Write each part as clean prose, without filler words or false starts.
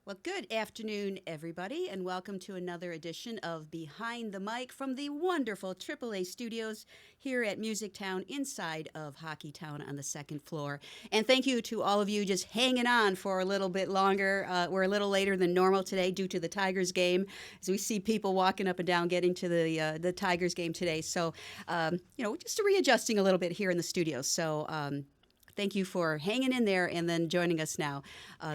Well, good afternoon, everybody, and welcome to another edition of Behind the Mic from the wonderful AAA studios here at Music Town inside of Hockey Town on the second floor. And thank you to all of you just hanging on for a little bit longer. We're a little later than normal today due to the Tigers game, as we see people walking up and down getting to the Tigers game today. So, just readjusting a little bit here in the studio. So, thank you for hanging in there and then joining us now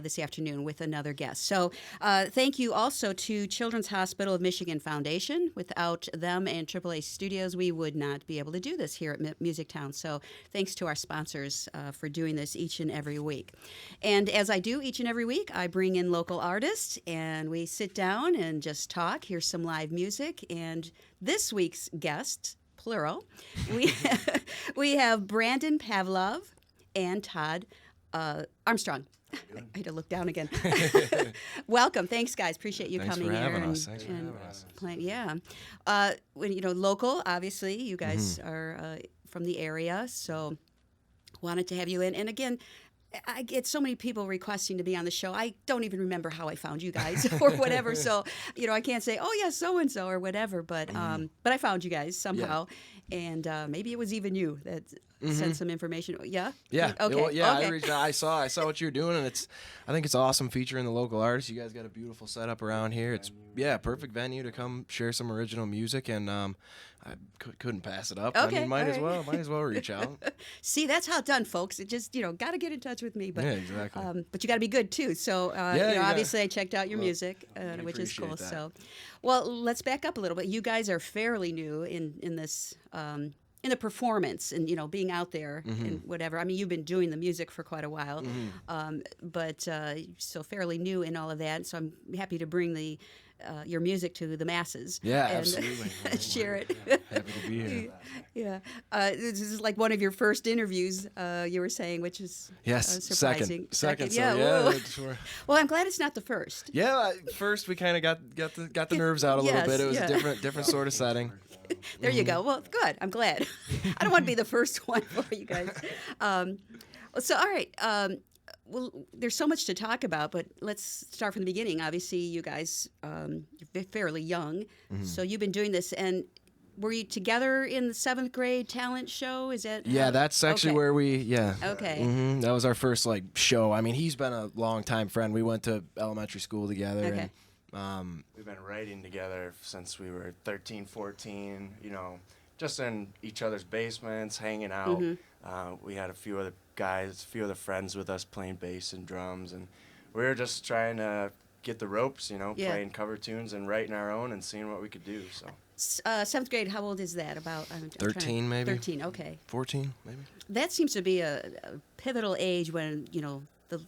this afternoon with another guest. So thank you also to Children's Hospital of Michigan Foundation. Without them and AAA Studios, we would not be able to do this here at Music Town. So thanks to our sponsors for doing this each and every week. And as I do each and every week, I bring in local artists and we sit down and just talk, hear some live music. And this week's guest, plural, we have Brandon Pavlov and Todd Armstrong. I had to look down again. Welcome. Thanks, guys. Appreciate you coming here. Thanks for having us. Playing. Yeah. Local, obviously, you guys are from the area, so wanted to have you in. And again, I get so many people requesting to be on the show. I don't even remember how I found you guys or whatever. So, I can't say, oh, yeah, so-and-so or whatever. But I found you guys somehow. Yeah. And maybe it was even you that sent some information. Yeah? Yeah. Okay. Okay. I reached out. I saw what you were doing, and I think it's awesome featuring the local artists. You guys got a beautiful setup around here. It's perfect venue to come share some original music, and I couldn't pass it up. Okay. I mean, might as well reach out. See, that's how it's done, folks. It just, got to get in touch with me. But, yeah, exactly. But you got to be good, too. So, obviously I checked out your music, which is cool. That. So, well, let's back up a little bit. You guys are fairly new in this in the performance and being out there and whatever. I mean, you've been doing the music for quite a while, but so fairly new in all of that. So I'm happy to bring your music to the masses. Yeah, and absolutely. share it. Happy to be here. Yeah, this is like one of your first interviews. You were saying, which is surprising. Second. Yeah. So, sure. Well, I'm glad it's not the first. Yeah, first we kind of got the nerves out a little bit. It was a different sort of setting. There you go. Well, good. I'm glad. I don't want to be the first one for you guys. So, all right. Well, there's so much to talk about, but let's start from the beginning. Obviously, you guys, you're fairly young, so you've been doing this. And were you together in the 7th grade talent show? Is that? Yeah, that's actually where we. Yeah. Okay. That was our first show. I mean, he's been a longtime friend. We went to elementary school together. Okay. And, we've been writing together since we were 13, 14, just in each other's basements, hanging out. We had a few other friends with us playing bass and drums, and we were just trying to get the ropes, playing cover tunes and writing our own and seeing what we could do. So 7th grade, how old is that? About 13, maybe. 13, okay. 14, maybe. That seems to be a pivotal age when, the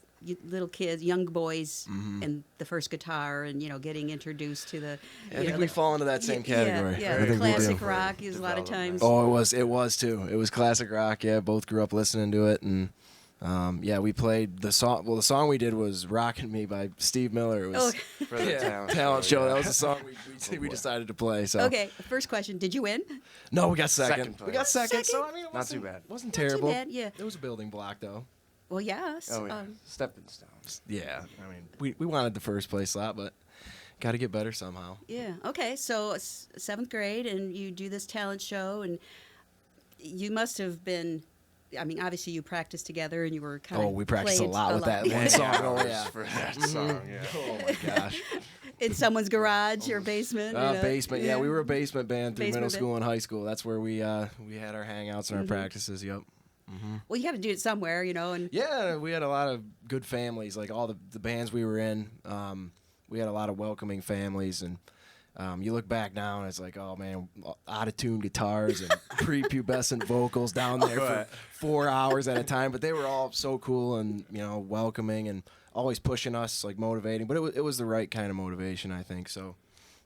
little kids, young boys, and the first guitar, and getting introduced to the. I think we fall into that same category. Yeah, right? Classic rock is a lot of times. Oh, it was too. It was classic rock. Yeah, both grew up listening to it, and we played the song. Well, the song we did was "Rockin' Me" by Steve Miller. It was for the talent show. That was the song we decided to play. So okay, first question: did you win? No, we got second. Place. We got second. So I mean, it not too bad. Wasn't terrible. Not too bad, yeah. It was a building block though. Well, yes. Oh, yeah. Stepping stones. Yeah, I mean, we wanted the first place slot, but got to get better somehow. Yeah. Okay. So 7th grade, and you do this talent show, and you must have been. I mean, obviously, you practiced together, and you were kind of. Oh, we practiced a lot with that one song. Oh, yeah. For that song, yeah. Oh my gosh. In someone's garage or basement. Basement. Yeah, we were a basement band through Basement middle school and high school. That's where we had our hangouts and our practices. Yep. Well, you got to do it somewhere, and yeah, we had a lot of good families. Like all the bands we were in, we had a lot of welcoming families, and you look back now and it's like, oh man, out of tune guitars and prepubescent vocals down there for 4 hours at a time. But they were all so cool and welcoming and always pushing us, like motivating. But it was the right kind of motivation, I think. So.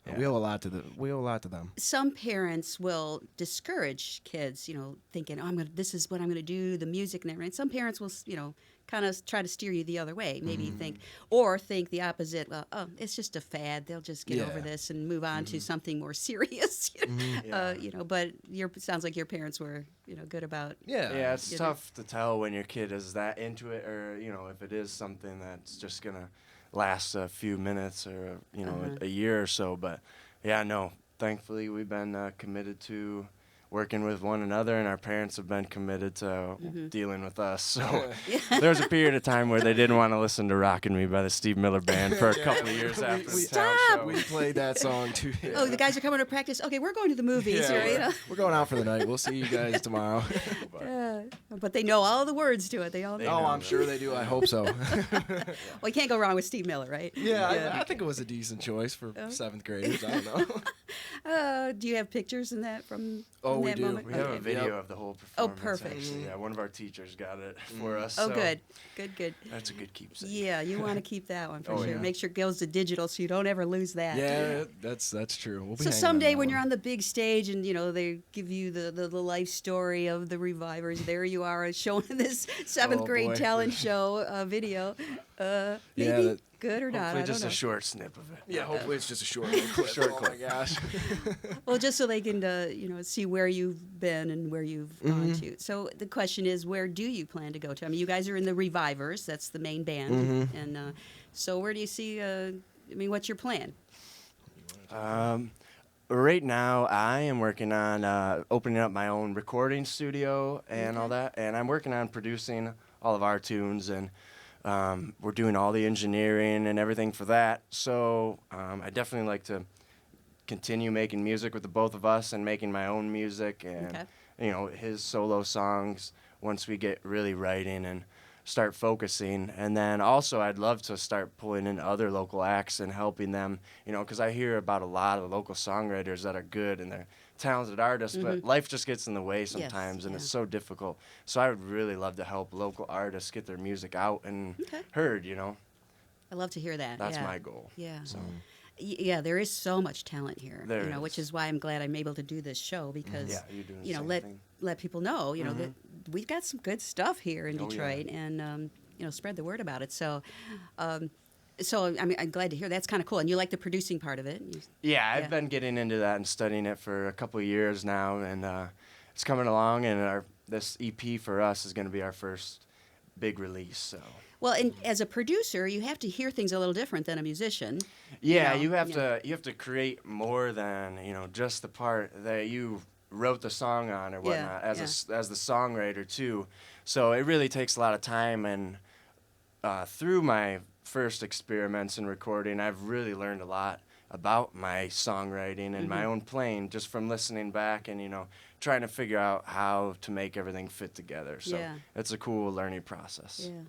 Yeah. We owe a lot to them. Some parents will discourage kids, thinking, "Oh, this is what I'm going to do, the music and everything." Some parents will, kind of try to steer you the other way. Maybe think the opposite. Well, oh, it's just a fad. They'll just get over this and move on to something more serious. But it sounds like your parents were, good about. Yeah, it's tough to tell when your kid is that into it, or if it is something that's just gonna last a few minutes or a year or so. But yeah, no, thankfully we've been committed to working with one another, and our parents have been committed to dealing with us. So there was a period of time where they didn't want to listen to "Rockin' Me" by the Steve Miller Band for a couple of years after the town show. We played that song too. Yeah. Oh, the guys are coming to practice. Okay, we're going to the movies. Yeah, Right? we're going out for the night. We'll see you guys tomorrow. But they know all the words to it. They all know. Oh, I'm sure they do. I hope so. Well, you can't go wrong with Steve Miller, right? Yeah, I think it was a decent choice for 7th graders. I don't know. Do you have pictures in that from we that do. moment? We have a video of the whole performance. Perfect. Actually. Yeah, one of our teachers got it for us. Oh, so good. That's a good keepsake. Yeah, you want to keep that one for Oh, sure. yeah. Make sure it goes to digital so you don't ever lose that. Yeah, that's true. We'll be So hanging someday on when that you're one. on the big stage and they give you the life story of the Revivors, there you are showing this 7th grade boy. talent show video. Yeah, Maybe good or not. Hopefully I don't just know. a short snip of it. Yeah, hopefully it's just a short clip. Short Oh clip. my gosh. Well, just so they can see where you've been and where you've gone to. So the question is, where do you plan to go to? I mean, you guys are in the Revivors. That's the main band. And so where do you see? What's your plan? Right now, I am working on opening up my own recording studio and all that, and I'm working on producing all of our tunes, and we're doing all the engineering and everything for that. So I definitely like to continue making music with the both of us and making my own music and his solo songs once we get really writing and start focusing. And then also I'd love to start pulling in other local acts and helping them, because I hear about a lot of local songwriters that are good and they're talented artists, but life just gets in the way sometimes, and it's so difficult. So I would really love to help local artists get their music out and heard, I love to hear that. That's yeah. my goal. Yeah. So Yeah, there is so much talent here. There is. Which is why I'm glad I'm able to do this show because yeah, you're doing the same let thing. let people know, that we've got some good stuff here in Oh, yeah. Detroit, and spread the word about it. So, I'm glad to hear that's kind of cool. And you like the producing part of it. Yeah, I've been getting into that and studying it for a couple of years now, and it's coming along. And this EP for us is going to be our first big release. So. Well, and as a producer, you have to hear things a little different than a musician. Yeah, you have to create more than just the part that you wrote the song on or whatnot as the songwriter too. So it really takes a lot of time, and through my first experiments in recording, I've really learned a lot about my songwriting and my own playing just from listening back and trying to figure out how to make everything fit together. So it's a cool learning process. Yeah.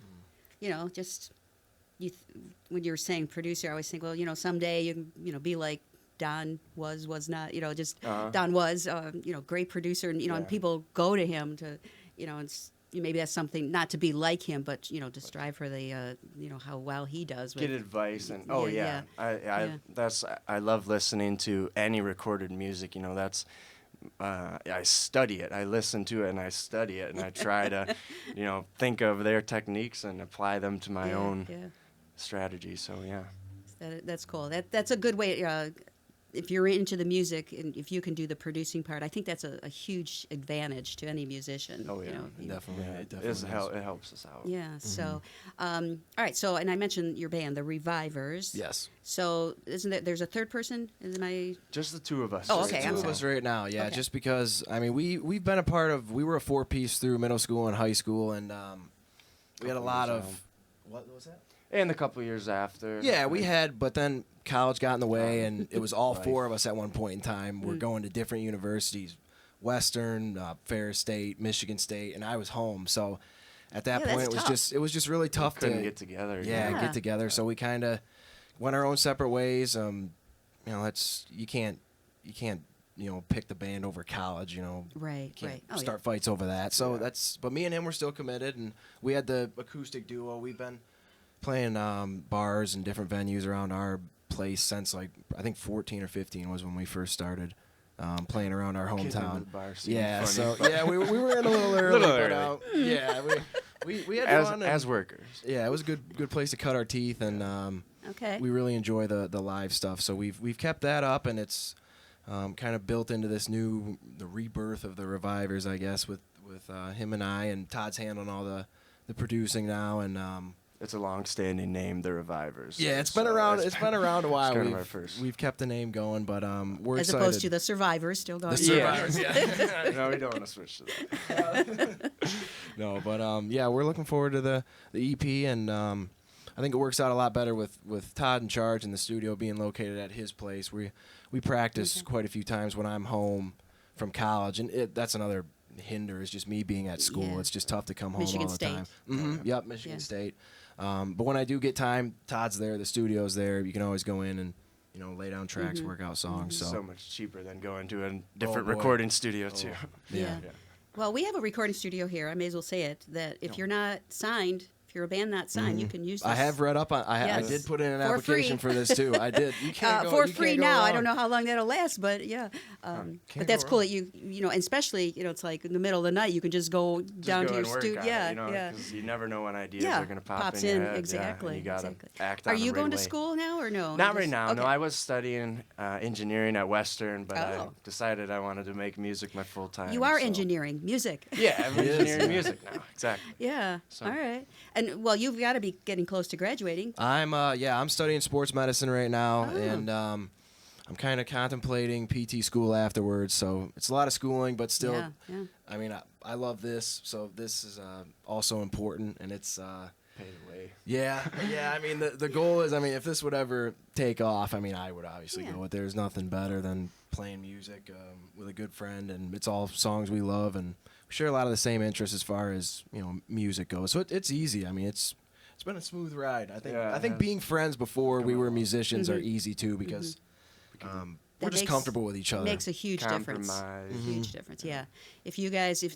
When you're saying producer, I always think, well, someday you can, be like Don was not, Don was, great producer, and and people go to him to, maybe that's something not to be like him, but to strive for the, how well he does. Get advice and I love listening to any recorded music. That's. I study it. I listen to it and I study it and I try to, think of their techniques and apply them to my own strategy. So that's cool. That's a good way. If you're into the music and if you can do the producing part, I think that's a huge advantage to any musician. Oh yeah, definitely. Yeah, It definitely it helps us out. Yeah. So, all right. So, and I mentioned your band, the Revivors. Yes. So, there's a third person? Just the two of us. Oh, okay, Two I'm of sorry. us right now, yeah. Okay. Just because we've been a part of. We were a 4-piece through middle school and high school, and we had a lot of. What was that? And a couple years after. Yeah, we had, but then college got in the way, and it was all Right. 4 of us at one point in time. We're going to different universities, Western, Ferris State, Michigan State, and I was home. So at that point, that's it was just really tough couldn't to get together. get together. So we kind of went our own separate ways. That's you can't pick the band over college. Right. Can't Right. Oh, start fights over that. So but me and him were still committed, and we had the acoustic duo. We've been playing bars and different venues around our place since I think 14 or 15 was when we first started playing around our Getting into hometown. the bar scene, Yeah, funny. so we were in a little early, Little but early. we had fun. As workers. Yeah, it was a good place to cut our teeth, and okay. we really enjoy the live stuff. So we've kept that up, and it's kind of built into the rebirth of the Revivors, I guess, with him and I, and Todd's handling all the producing now, and it's a long-standing name, the Revivors. Yeah, it's been around. It's been around a while. kind of our first. We've kept the name going, but we're As excited. opposed to the Survivors, still going. The Survivors. Yeah. No, we don't want to switch to that. No, but yeah, we're looking forward to the EP, and I think it works out a lot better with Todd in charge in the studio being located at his place. We practice quite a few times when I'm home from college, and that's another hinder is just me being at school. Yeah. It's just tough to come home Michigan all the State. time. Mm-hmm. Yep, Michigan Yeah. State. But when I do get time, Todd's there, the studio's there. You can always go in and lay down tracks, work out songs. So So much cheaper than going to a different boy. recording studio too. Yeah. Well, we have a recording studio here. I may as well say it, that if you're not signed, if you're a band not signed, you can use this. I have read up on. I Yes. did put in an For application free. for this too. I did. You can't go, for you free can't go now. I wrong. don't know how long that'll last, but yeah. Can't But that's go cool wrong. that and especially, it's like in the middle of the night, you can just go down Just to go your and work studio. on Yeah, it, yeah. because you never know when ideas Yeah, are going to pop pops in your in, head. exactly, and you got to exactly. act Are on you them going right to away. school now or no? Not Just- right now. Okay. No, I was studying engineering at Western, but I Oh. decided I wanted to make music my full time. You are so- engineering music. Yeah, I'm He is, engineering yeah. music now. Exactly. Yeah. So- All right. And well, you've got to be getting close to graduating. I'm studying sports medicine right now, Oh. and I'm kind of contemplating PT school afterwards. So it's a lot of schooling, but still, Yeah. Yeah. I mean, I love this, so this is also important, and it's Pay the way. yeah. I mean, the goal is, if this would ever take off, I would obviously Yeah. go with. There's nothing better than playing music with a good friend, and it's all songs we love, and we share a lot of the same interests as far as music goes. So it's easy. It's been a smooth ride. I think Yeah, I think it being friends before we were musicians are Mhm. easy too, because we're That just makes- comfortable with each other. Makes a huge difference. Compromise. Huge difference. Yeah. If you guys, if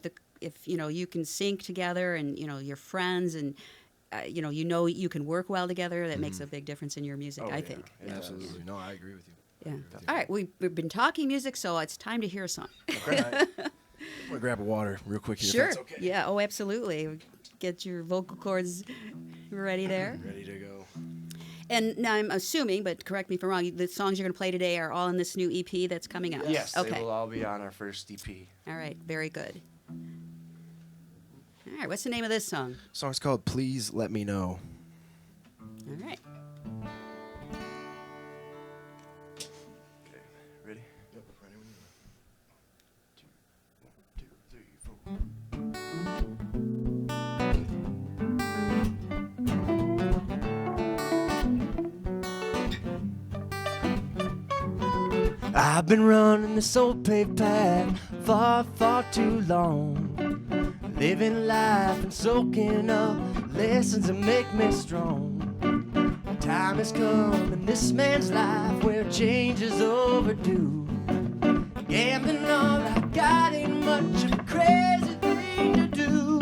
you can sync together and you're friends and you can work well together, that makes a big difference in your music. Oh, I yeah. think. It Yeah. does. Absolutely. No, I agree with you. Yeah. with you. All right. We've been talking music, so it's time to hear a song. I'm gonna grab a water real quick here. Sure. If that's okay. Yeah. Oh, absolutely. Get your vocal cords ready there. Ready to go. And now I'm assuming, but correct me if I'm wrong, the songs you're going to play today are all in this new EP that's coming out. Yes, Okay. they will all be on our first EP. All right. Very good. All right. What's the name of this song? Song's called "Please Let Me Know." All right. Okay, ready? Yep, ready when you are. 1, 2, 3, 4. I've been running this old paved path far, far too long. Living life and soaking up lessons that make me strong. Time has come in this man's life where change is overdue. Gambling all I got ain't much of a crazy thing to do.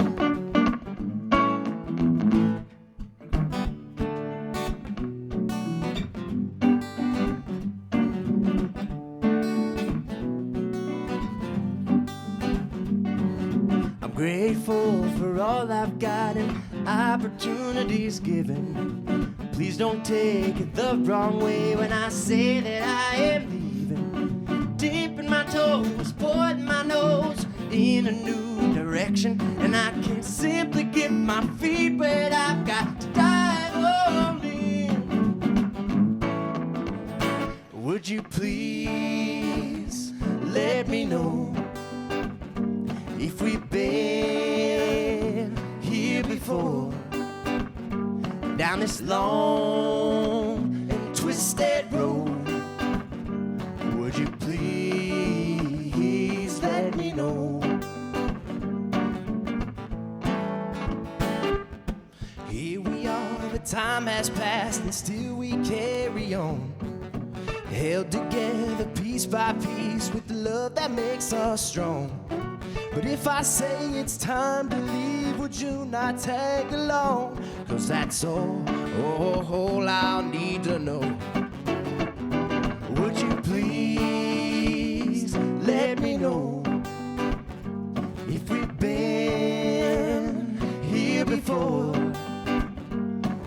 I'm grateful for all I've got and opportunities given. Please don't take it the wrong way when I say that I am leaving. Dipping my toes, pointing my nose in a new direction, and I can simply get my feet wet. I've got to dive all in. Would you please let me know if we've been here before? Down this long and twisted road, would you please let me know? Here we are, the time has passed and still we carry on, held together piece by piece with the love that makes us strong. But if I say it's time to leave, would you not tag along? 'Cause that's all I'll need to know. Would you please let me know if we've been here before?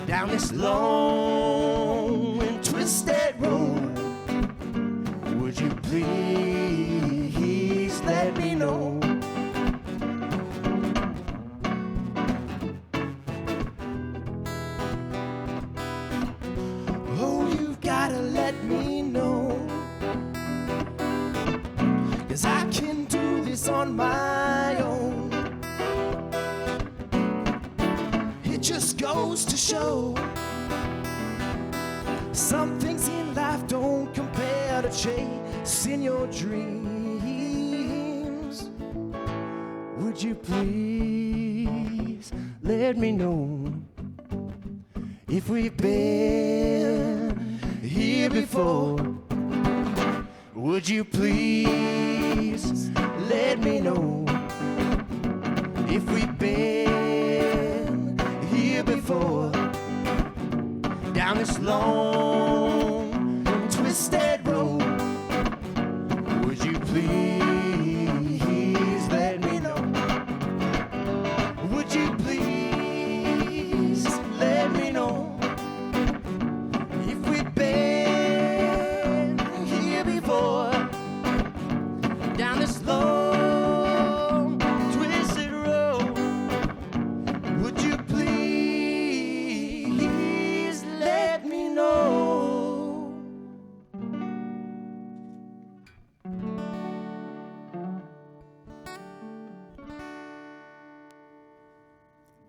Down this long and twisted road, would you please let me know? 'cause I can do this on my own. It just goes to show some things in life don't compare to chasing your dreams. Would you please let me know if we've been here before? Would you please let me know if we've been here before? Down this long and twisted road, would you please let me know? Would you please let me know if we've been here before? Down this long twisted road, would you please let me know?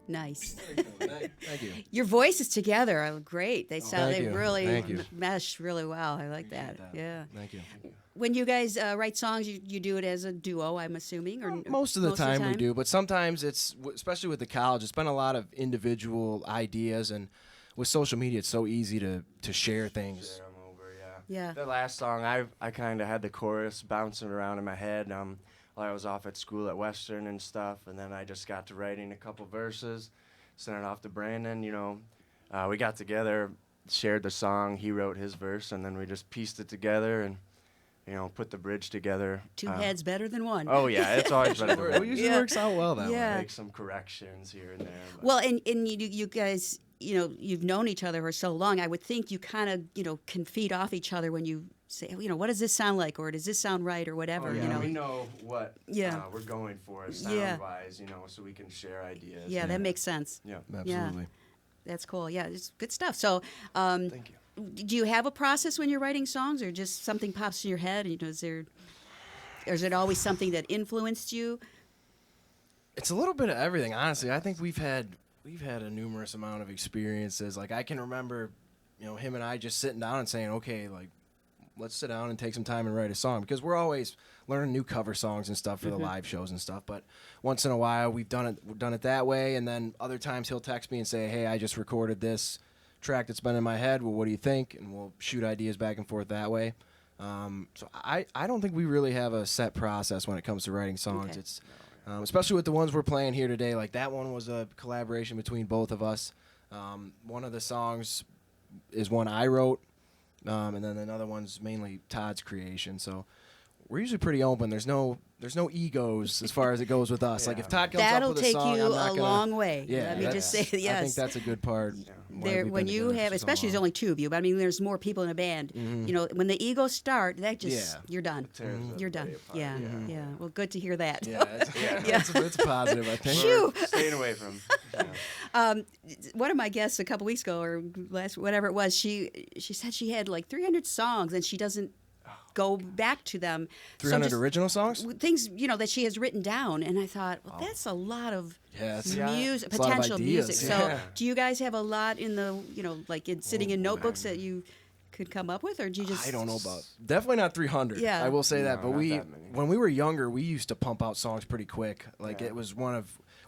Nice. Thank you. Your voices together are great. They sound, thank they you. really Thank you. mesh really well. I like that. Yeah. Thank you. When you guys write songs, you do it as a duo, I'm assuming, or Most of the time we do, but sometimes it's, especially with the college, it's been a lot of individual ideas, and with social media, it's so easy to share things. Share 'em over, Yeah. The last song, I kind of had the chorus bouncing around in my head while I was off at school at Western and stuff, and then I just got to writing a couple verses, sent it off to Brandon. We got together, shared the song, he wrote his verse, and then we just pieced it together and put the bridge together. Two heads better than one. Oh yeah, it's always better than It one. usually Yeah. works out well that Yeah. way. Make some corrections here and there. but- Well, and you guys, you've known each other for so long. I would think you kind of, can feed off each other when you say, what does this sound like, or does this sound right, or whatever. Oh, yeah, we know what Yeah. we're going for Yeah. sound-wise, so we can share ideas. Yeah, that makes sense. Yeah. Absolutely. That's cool. Yeah, it's good stuff. So, Thank you. do you have a process when you're writing songs, or just something pops in your head? Or is it always something that influenced you? It's a little bit of everything, honestly. I think we've had a numerous amount of experiences. Like, I can remember, him and I just sitting down and saying, okay, like, let's sit down and take some time and write a song, because we're always learning new cover songs and stuff for the live shows and stuff. But once in a while, we've done it that way, and then other times he'll text me and say, hey, I just recorded this track that's been in my head. Well, what do you think? And we'll shoot ideas back and forth that way. So I don't think we really have a set process when it comes to writing songs. Okay. It's especially with the ones we're playing here today. Like, that one was a collaboration between both of us. One of the songs is one I wrote, and then another one's mainly Todd's creation. So we're usually pretty open. There's no egos as far as it goes with us. Like, if Todd comes That'll up with a take song, you I'm not a gonna, long way. Yeah, Let me just say, I yes. think that's a good part. why There, we've when been you together have, for so especially there's long. only two of you, but I mean, there's more people in a band. When the egos start, that just Yeah. you're done. Tears You're done. everybody apart. Yeah, yeah. Well, good to hear that. Yeah, it's a positive, I think. Phew. Staying away from. One of my guests a couple weeks ago, or whatever it was, she said she had like 300 songs and she doesn't go back to them. 300 just original songs? things that she has written down, and I thought, well, that's a lot of Yeah, it's music, it's a lot of potential ideas, music. yeah. So, do you guys have a lot in the like sitting in notebooks that you could come up with, or do you just? I don't know about. Definitely not 300. Yeah. I will say that. No, But not that many. when we were younger, we used to pump out songs pretty quick. Like, Yeah. it was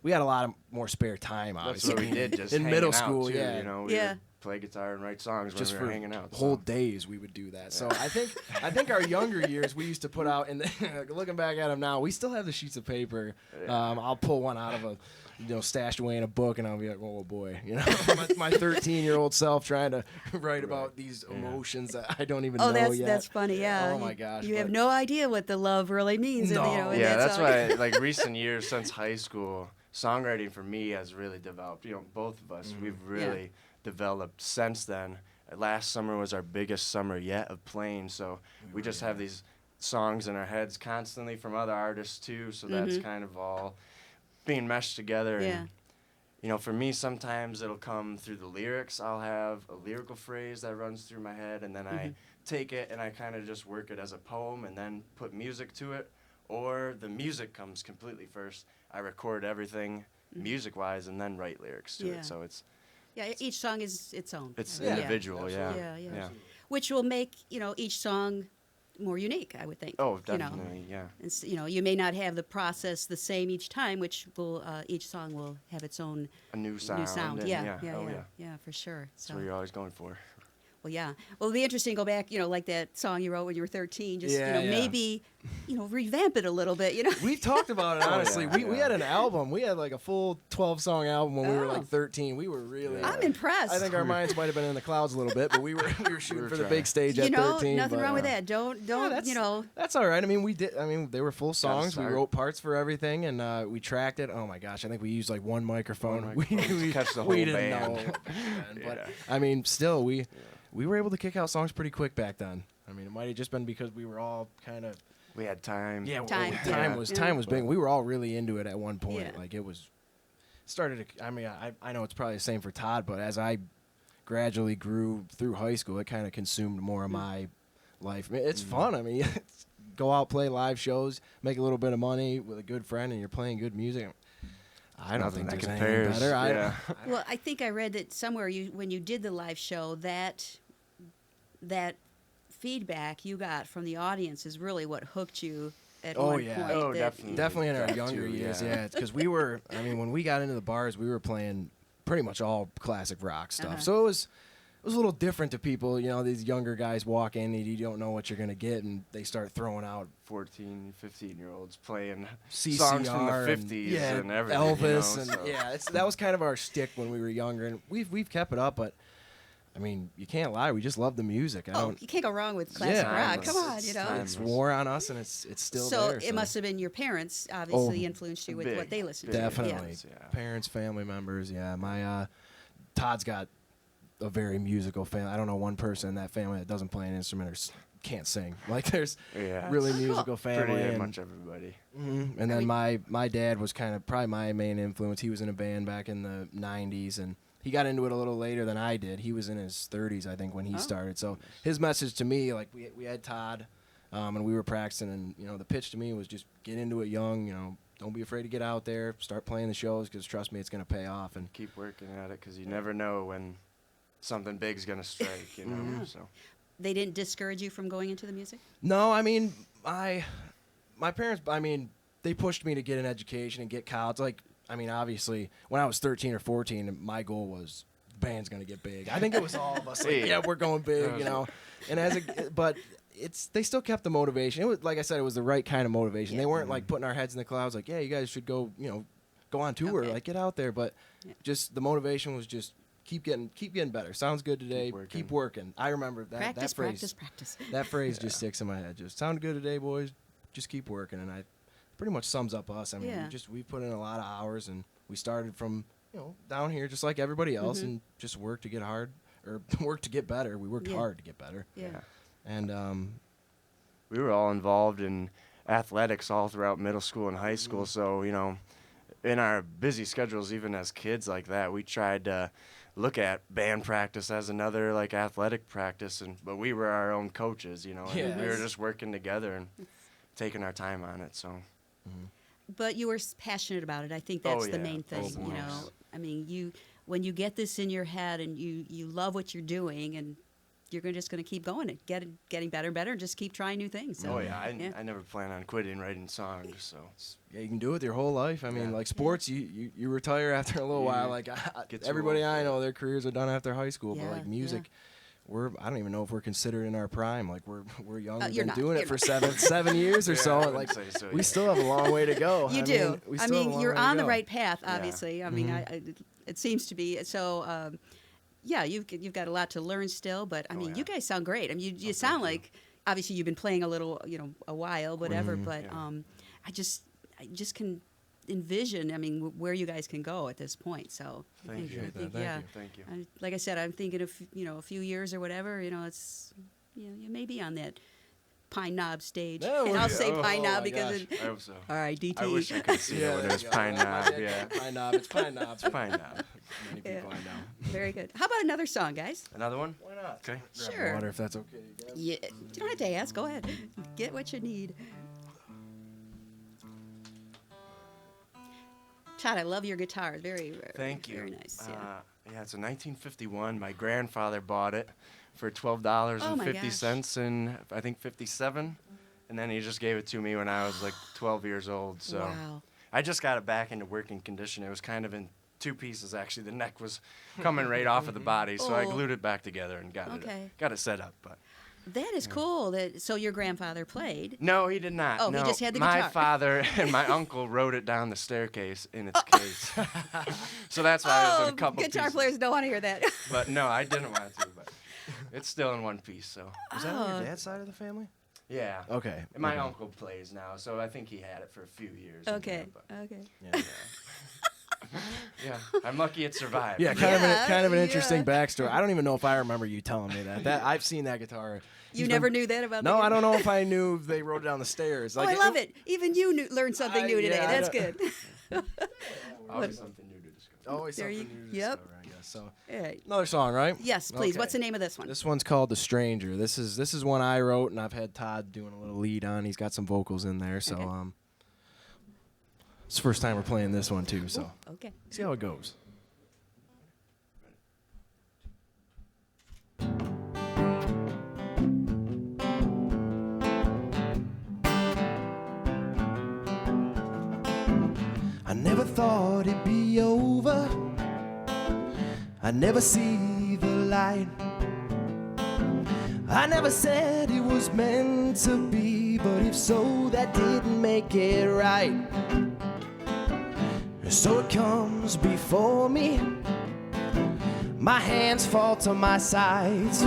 we had a lot of more spare time, That's obviously. what we did. Just in hanging middle out, school, too, yeah. We Yeah. would play guitar and write songs Just when for we were hanging out. whole days, we would do that. So I think our younger years, we used to put out. And looking back at them now, we still have the sheets of paper. I'll pull one out of stashed away in a book, and I'll be like, oh boy, my 13-year-old self trying to write about these emotions that I don't even know yet. that's funny. Yeah. Oh my gosh. You have but- no idea what the love really means. No. in Yeah, that that's song. why, like, recent years since high school, songwriting for me has really developed. Both of us, we've really developed since then. Last summer was our biggest summer yet of playing, so we just have these songs in our heads constantly from other artists too, so that's kind of all being meshed together. Yeah. And, for me, sometimes it'll come through the lyrics. I'll have a lyrical phrase that runs through my head, and then I take it and I kind of just work it as a poem and then put music to it. or the music comes completely first. I record everything music-wise and then write lyrics to Yeah. it. So it's Each song is its own. it's I mean, individual, yeah. Yeah. Which will make, each song more unique, I would think. Oh, you know. definitely, yeah. It's, you may not have the process the same each time, which will each song will have its own A new sound. and Yeah, Oh, yeah. yeah, for sure. That's So, what you're always going for. well, yeah. Well, it'll be interesting to go back, like that song you wrote when you were 13. Just, Yeah, yeah. maybe, revamp it a little bit. We've talked about it, Oh, honestly. yeah, We yeah. had an album. We had like a full 12-song album when we were Oh. like 13. We were really. I'm impressed. I think our minds might have been in the clouds a little bit, but we were shooting were for the trying. big stage at 13. Nothing but, wrong with that. Don't, that's- That's all right. I mean, we did. I mean, they were full songs. We start. wrote parts for everything, and we tracked it. Oh my gosh, I think we used like one microphone. One microphone to catch the we whole didn't band. know. But Yeah. I mean, still, we were able to kick out songs pretty quick back then. I mean, it might have just been because we were all kind of. We had time. Time, time yeah. was Yeah. time was big. We were all really into it at one point. Yeah. Like it was started. I mean, I know it's probably the same for Todd, but as I gradually grew through high school, it kind of consumed more of my life. I mean, it's fun. I mean, it's, go out, play live shows, make a little bit of money with a good friend, and you're playing good music. I don't Nothing think that there's anything compares. better. Yeah. Well, I think I read that somewhere when you did the live show that feedback you got from the audience is really what hooked you at Oh, one yeah. point. Oh, that- definitely. Definitely in our That younger too, years, yeah. yeah. It's because we were. I mean, when we got into the bars, we were playing pretty much all classic rock stuff. Uh-huh. So it was a little different to people. These younger guys walk in and you don't know what you're gonna get, and they start throwing out 14, 15-year-olds playing CCR songs from the and, 50s and everything. Elvis, you know, and so. that was kind of our shtick when we were younger, and we've kept it up. But I mean, you can't lie, we just love the music. you can't go wrong with classic Yeah, rock. Come on, it's you know. time. It's wore on us, and it's still So there. it must have been your parents obviously influenced you with what Big, they listened big to. Definitely. Yeah. Parents, family members. Yeah, my Todd's got a very musical family. I don't know one person in that family that doesn't play an instrument or can't sing. Like there's Yeah. really Cool. musical family. Pretty and, much everybody. Mhm. And then my dad was kind of probably my main influence. He was in a band back in the 90s, and he got into it a little later than I did. He was in his 30s, I think, when he started. So his message to me, like we had Todd, and we were practicing, and the pitch to me was just get into it young. Don't be afraid to get out there, start playing the shows, because trust me, it's gonna pay off. And Keep working at it because you never know when something big's going to strike, you know. Mm-hmm. So They didn't discourage you from going into the music? no, I mean my parents, I mean, they pushed me to get an education and get college. Like, I mean, obviously, when I was 13 or 14, my goal was band's gonna get big. I think it was all of us. Like, yeah, we're going big, And but they still kept the motivation. It was, like I said, it was the right kind of motivation. They weren't like putting our heads in the clouds, like, yeah, you guys should go, go on tour, Okay. like get out there. But just the motivation was just keep getting better. Sounds good today. Keep working. I remember that Practice, phrase. practice. That phrase just sticks in my head. Just sound good today, boys. Just keep working, and I pretty much sums up us. I mean, Yeah. we put in a lot of hours, and we started from down here just like everybody else, and just work to get work to get better. We worked Yeah. hard to get better, Yeah. and we were all involved in athletics all throughout middle school and high school. So, in our busy schedules, even as kids like that, we tried to look at band practice as another like athletic practice, but we were our own coaches, and Yeah. we were just working together and taking our time on it. So But you were passionate about it. I think that's the yeah. main thing. Most. I mean, when you get this in your head and you love what you're doing, and you're just going to keep going and getting better and better, and just keep trying new things. So, I never plan on quitting writing songs. So yeah, you can do it your whole life. I mean, Yeah. like sports, you retire after a little You while. Like get too everybody old for I know, it. their careers are done after high school. Yeah, But like music. I don't even know if we're considered in our prime. Like we're young. We've You're been not. doing You're it for not. seven years or Yeah, so. I And wouldn't like say so, we yeah. still have a long way to go. You I do. mean, we I still have a mean, long you're way to on the go. right path, Yeah. obviously. I mean, it seems to be. So, yeah, you've got a lot to learn still. But I mean, yeah. you guys sound great. I mean, you sound like obviously you've been playing a little, a while, whatever. But Yeah. I just can envision. I mean, where you guys can go at this point. So, I Thank think, you. I think, Thank yeah. you. Thank you. Like I said, I'm thinking of a few years or whatever. It's you may be on that Pine Knob stage, Yeah, and well, I'll say oh, Pine oh Knob my because gosh. I hope so. all right, DT. I wish I could see it when there it was you go. Pine Knob. Yeah, Pine Knob. It's Pine Knob. it's Pine Knob. Many people I know. Very good. How about another song, guys? Another one? Why not? Okay. Grab Sure. water if that's okay. You guys. Yeah, you don't have to ask. Go ahead. Get what you need. Todd, I love your guitar. Very, very, Thank you. very nice. Yeah. Yeah, it's a 1951. My grandfather bought it for $12.50 in, I think, 57. And then he just gave it to me when I was like 12 years old. So Wow. I just got it back into working condition. It was kind of in two pieces, actually. The neck was coming right off of the body. So I Oh. glued it back together and got it set up. But That is cool. So your grandfather played. no, he did not. Oh, he no. just had the My guitar. father and my uncle rode it down the staircase in its case. So that's why it was in a couple guitar pieces. players don't want to hear that. But no, I didn't want to. But it's still in one piece. So Was that on your dad's side of the family? yeah. Okay. And my okay. uncle plays now, so I think he had it for a few years. Okay. Yeah, Okay. Yeah. yeah, I'm lucky it survived. Yeah, Yeah, kind of an yeah. interesting backstory. I don't even know if I remember you telling me that. That I've seen that guitar. You He's never been- knew that about No, the I don't know if I knew they rode it down the stairs. Oh, I love it. Even you learned something new today. yeah, I That's don't- good. Always something new to discover. Always There something you- new to yep. discover, I guess. So All right. another song, right? Yes, please. Okay. What's the name of this one? This one's called "The Stranger." This is one I wrote, and I've had Todd doing a little lead on. He's got some vocals in there, so Okay. it's the first time we're playing this one too. So Okay. see how it goes. I never thought it'd be over. I never see the light. I never said it was meant to be, but if so, that didn't make it right. So it comes before me. My hands fall to my sides.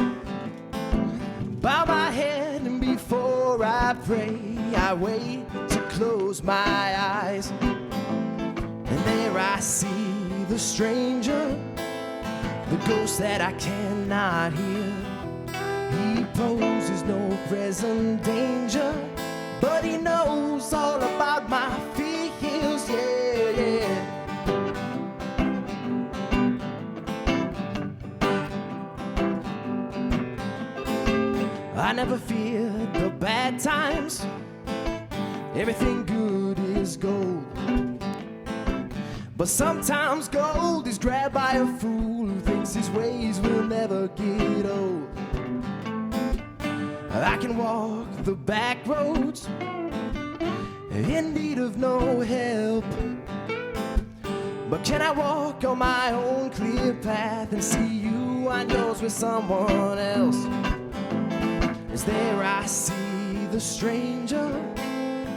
Bow my head, and before I pray, I wait to close my eyes. And there I see the stranger, the ghost that I cannot hear. He poses no present danger, but he knows all about my fears, yeah, yeah. I never feared the bad times. Everything good is gold. But sometimes gold is grabbed by a fool who thinks his ways will never get old. I can walk the back roads in need of no help. But can I walk on my own clear path and see you on yours with someone else? As there I see the stranger,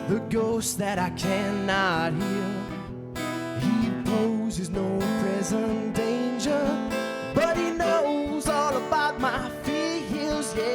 the ghost that I cannot hear. He poses no present danger, but he knows all about my fears, yeah.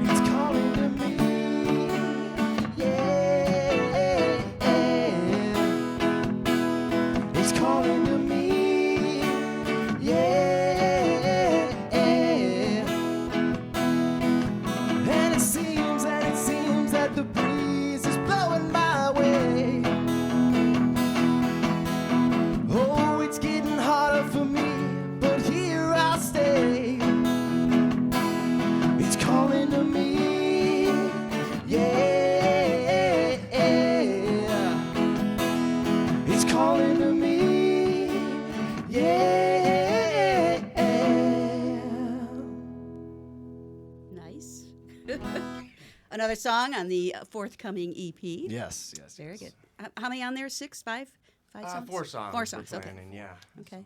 It's calling to me, yeah. It's calling to me, yeah. And it seems that the breeze is blowing my way. Oh, it's getting harder for me, but here I'll stay. It's calling to me, yeah. It's calling to me, yeah. Nice. Another song on the forthcoming EP. Yes. Very good. How many on there? 6, 5? 5 songs? 4 songs. 4 we're songs, okay. planning, yeah. Okay.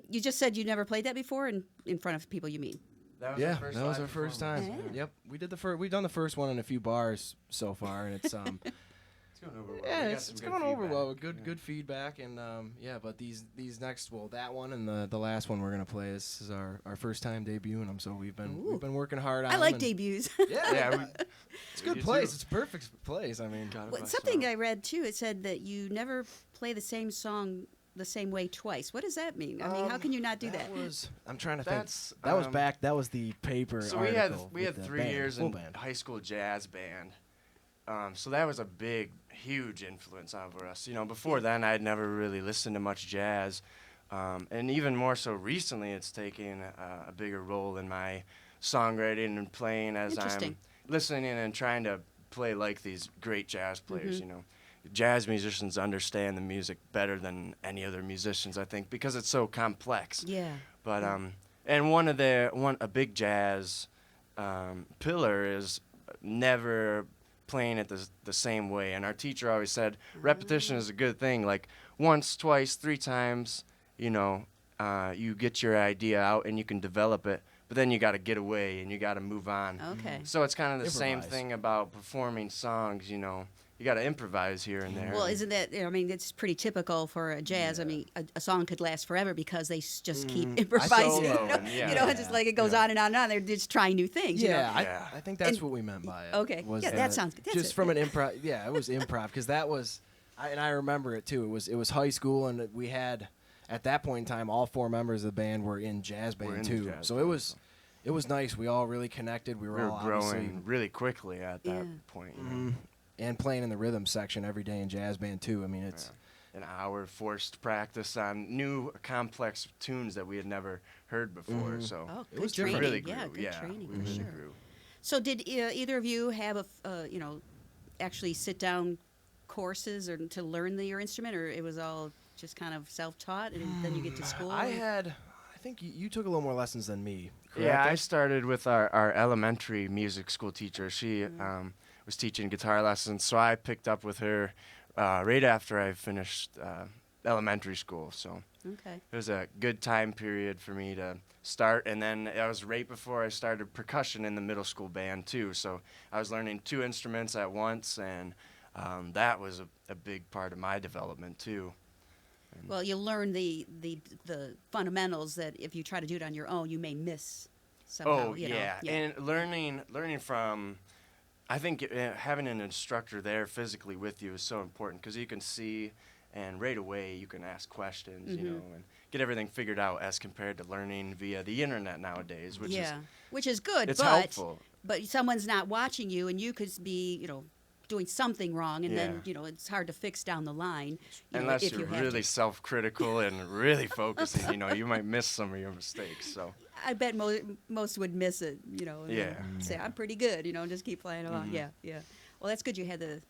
You just said you never played that before in front of people, you mean? That was Yeah, our first that was live our first time. performance. Yeah. Yep, we did the first. We've done the first one in a few bars so far, and it's It's going over well. yeah, We got it's some it's good going over feedback. well. With good Yeah. good feedback, and yeah. But these next, well, that one and the last one we're gonna play. This is our first time debuting them, so we've Ooh. been working hard on. I like 'em, debuts. and- Yeah, Yeah, it's a good do place. too. It's a perfect place. I mean, Gotta Well, bust something out. I read too. It said that you never play the same song the same way twice. What does that mean? I mean, how can you not do that? was. I'm trying to That's, think. That was um, back. That was the paper. So article we with had the 3 band, years full in band. high school jazz band. So that was a big, huge influence over us. You know, before then I'd never really listened to much jazz, and even more so recently, it's taken a bigger role in my songwriting and playing as I'm Interesting. listening and trying to play like these great jazz players. Mm-hmm. You know, jazz musicians understand the music better than any other musicians, I think, because it's so complex. Yeah. But and a big jazz pillar is never playing it the same way. And our teacher always said repetition is a good thing. Like once, twice, 3 times, you know, you get your idea out and you can develop it. But then you got to get away and you got to move on. Okay. So it's kind of the same Improvise. thing about performing songs. You know, you got to improvise here and there. Well, isn't that? I mean, it's pretty typical for a jazz. I mean, a song could last forever because they just keep improvising. Solo You know, and- yeah. you know, it's just like it goes on and on and on. They're just trying new things. You know? Yeah, Yeah. I think that's And- what we meant by it. Okay. was Yeah, that sounds good. That's just it. from an improv. Yeah, it was improv because that was, and I remember it too. It was high school, and we had at that point in time all 4 members of the band were in jazz band We're in too. jazz So band, it was nice. We all really connected. We we were were all growing obviously- really quickly at that Yeah. point. You know? Mhm. and playing in the rhythm section every day in jazz band too. I mean, it's An hour forced practice on new complex tunes that we had never heard before. Mhm. So Oh, It good was training. different. really grew. Yeah, good yeah, training we for really sure. grew. So, did either of you have you know, actually sit down courses or to learn your instrument, or it was all just kind of self-taught, and then you get to school? I think you took a little more lessons than me. Yeah, I correct? started with our elementary music school teacher. She was teaching guitar lessons, so I picked up with her right after I finished elementary school. So Okay. it was a good time period for me to start, and then it was right before I started percussion in the middle school band too. So I was learning 2 instruments at once, and that was a big part of my development too. Well, you learn the fundamentals that if you try to do it on your own, you may miss somehow. Oh you know. yeah, and learning from, I think having an instructor there physically with you is so important because you can see, and right away you can ask questions, you know, and get everything figured out as compared to learning via the internet nowadays, which is which is good, it's but helpful. but someone's not watching you, and you could be, you know, doing something wrong, and then Yeah. you know it's hard to fix down the line. You know, Unless if you're you have really to. self-critical and really focusing, you know, you might miss some of your mistakes. So I bet most would miss it, you know. And Yeah. then say I'm pretty good, you know, and just keep playing along. Yeah, yeah. Well, that's good. You had the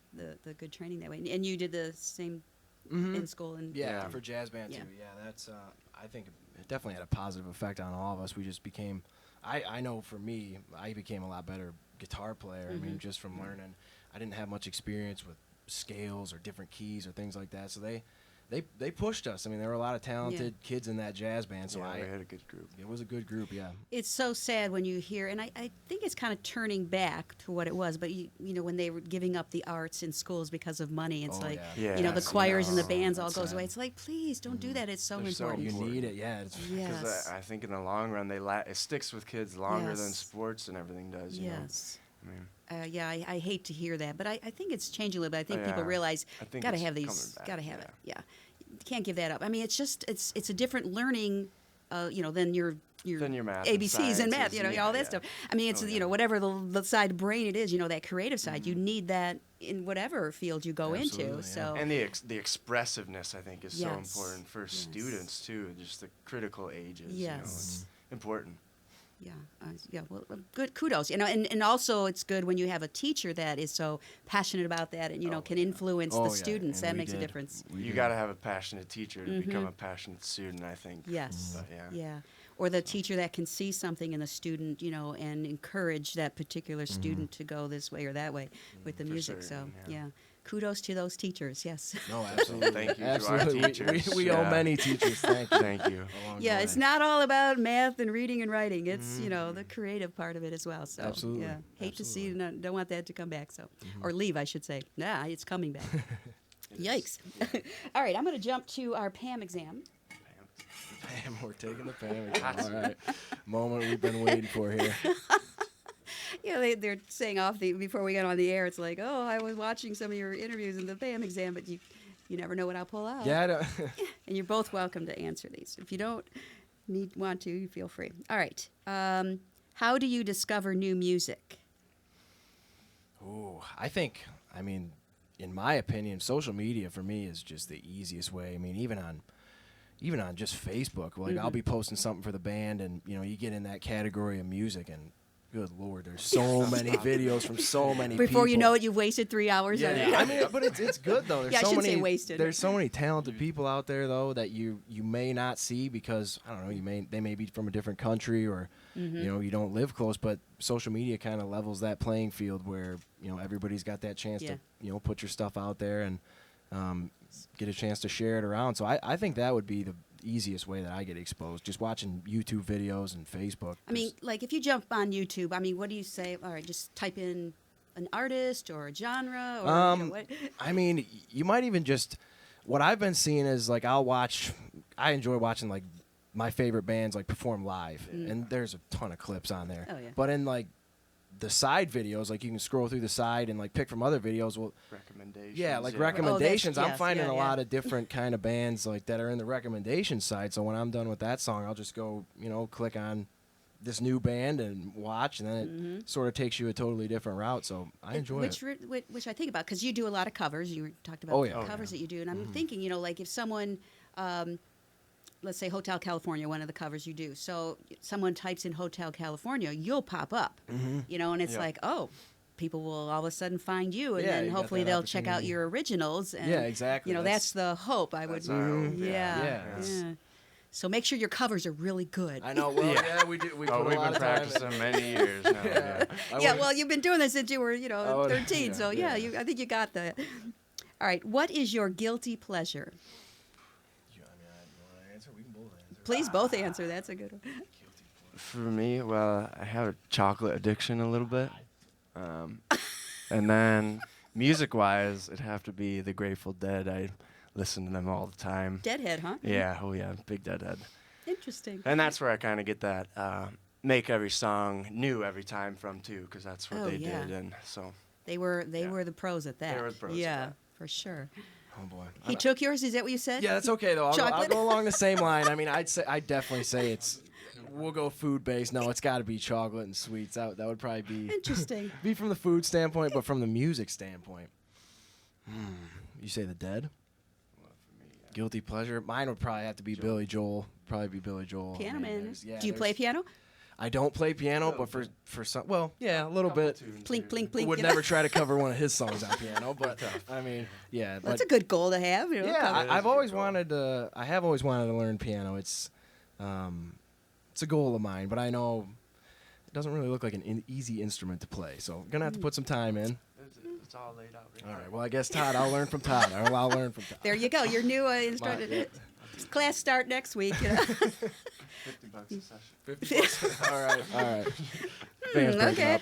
good training that way, and you did the same in school. And Yeah, Yeah. for jazz band Yeah. too. Yeah, that's I think it definitely had a positive effect on all of us. We just became I know for me, I became a lot better guitar player. I mean, just from learning. I didn't have much experience with scales or different keys or things like that. So they pushed us. I mean, there were a lot of talented kids in that jazz band. So yeah, we had a good group. it was a good group, yeah. It's so sad when you hear, and I think it's kind of turning back to what it was, but you know, when they were giving up the arts in schools because of money, it's Oh, like, yeah. you know, the Yes, choirs and the no, bands all that's goes sad. away. It's like, please don't do that. It's so They're so important. You important. need it, yeah. It's, Because Yes. I think in the long run, it sticks with kids longer than Yes. sports and everything does. You Yes. know? I mean, Yeah, I hate to hear that, but I think it's changing a little bit. I think people Yeah. realize I think gotta it's have coming these, back, gotta have yeah. it. Yeah, you can't give that up. I mean, it's just it's a different learning, you know, than your Than your math and ABCs and math, sciences, you know, yeah, all that yeah. stuff. I mean, it's Oh, you yeah. know, whatever the side brain it is, you know, that creative side. You need that in whatever field you go Absolutely, into. yeah. So And the expressiveness, I think, is so Yes. important for Yes. students too. Just the critical ages. You know, Yes. it's important. yeah, well, good kudos, you know, and also it's good when you have a teacher that is so passionate about that and you know Oh, can yeah. influence Oh, the yeah, students. and That we makes a did. difference. We You did. got to have a passionate teacher to become a passionate student, I think. Yes. But, yeah. Yeah. Or the teacher that can see something in the student, you know, and encourage that particular student to go this way or that way with the for music. So, certain, yeah. kudos to those teachers. Yes. No, absolutely. Thank you to our Absolutely. teachers. We owe Yeah. many teachers. Thank you. Thank you. along the Yeah, way. it's not all about math and reading and writing. It's the creative part of it as well. So Absolutely. yeah, hate to see, Absolutely. don't want that to come back. So or leave, I should say. Nah, it's coming back. Yikes! All right, I'm going to jump to our Pam exam. Pam, we're taking the Pam exam. All right. Moment we've been waiting for here. Yeah, they're saying before we got on the air. It's like, oh, I was watching some of your interviews in the Pam exam, but you never know what I'll pull out. Yeah, I don't. And you're both welcome to answer these. If you don't want to, you feel free. All right. How do you discover new music? Ooh, I mean, in my opinion, social media for me is just the easiest way. I mean, even on just Facebook, like I'll be posting something for the band, and you get in that category of music, and good Lord, there's so many videos from so many people. Before you know it, you've wasted 3 hours on it. Yeah, I mean, but it's good though. There's Yeah, I so shouldn't many say wasted. There's so many talented people out there though that you may not see because I don't know, they may be from a different country or you don't live close, but social media kind of levels that playing field where everybody's got that chance Yeah. to put your stuff out there and get a chance to share it around. So I think that would be the easiest way that I get exposed, just watching YouTube videos and Facebook. I mean, like if you jump on YouTube, I mean, what do you say? All right, just type in an artist or a genre or what? I mean, you might even just. What I've been seeing is like I enjoy watching like my favorite bands like perform live, and there's a ton of clips on there. Oh, yeah. But in like the side videos, like you can scroll through the side and like pick from other videos. Well, Recommendations. yeah, like Oh, recommendations. I'm yes, finding yeah, a yeah. lot of different kind of bands like that are in the recommendation side. So when I'm done with that song, I'll just go, click on this new band and watch, and then it sort of takes you a totally different route. So I enjoy it. Which I think about because you do a lot of covers. You talked about Oh, yeah. the Oh, covers yeah. that you do, and I'm thinking, like if someone, let's say Hotel California, one of the covers you do. So someone types in Hotel California, you'll pop up, and it's Yeah. like, oh, people will all of a sudden find you, and Yeah, then you got hopefully that they'll check out opportunity. your originals. And, Yeah, exactly. That's the hope. I would. That's our hope, Yeah. Yeah. Yeah. So make sure your covers are really good. I know. Well, Yeah. yeah, we do. We put Oh, a we've lot been of time in. practicing many years now. Yeah. Yeah, well, you've been doing this since you were, would- 13. yeah, So yeah. I think you got the. All right, what is your guilty pleasure? You want to answer? We can both answer. Please both answer. That's a good one. For me, well, I have a chocolate addiction a little bit. And then music-wise, it'd have to be the Grateful Dead. I listen to them all the time. Deadhead, huh? Yeah, oh yeah, big Deadhead. Interesting. And that's where I kind of get that make every song new every time from too, because that's what Oh, they yeah. did. And so They were the pros at that. They were the pros at Yeah, that. for sure. Oh boy. He took yours. Is that what you said? Yeah, that's okay though. I'll Chocolate? go along the same line. I mean, I'd definitely say we'll go food based. No, it's got to be chocolate and sweets. That would probably be Interesting. be from the food standpoint, but from the music standpoint. You say the Dead? Guilty pleasure. Mine would probably have to be Billy Joel. Probably be Billy Joel. Piano I mean, man. there's- yeah, Do you play there's- piano? I don't play piano, but for some, well, yeah, a little bit. Plink, plink, plink. Would you never know? try to cover one of his songs on piano, but I mean, yeah. Well, But that's a good goal to have. yeah, That is I've a always good goal. wanted to. I have always wanted to learn piano. It's a goal of mine, but I know it doesn't really look like an easy instrument to play. So I'm gonna have to put some time in. It's all laid out. All right. Well, I guess Todd. I'll learn from Todd. I'll learn from Todd. There you go. Your new instructor. Yeah. Class start next week. $50 a session. 50 bucks. All right. Band's breaking Okay. up.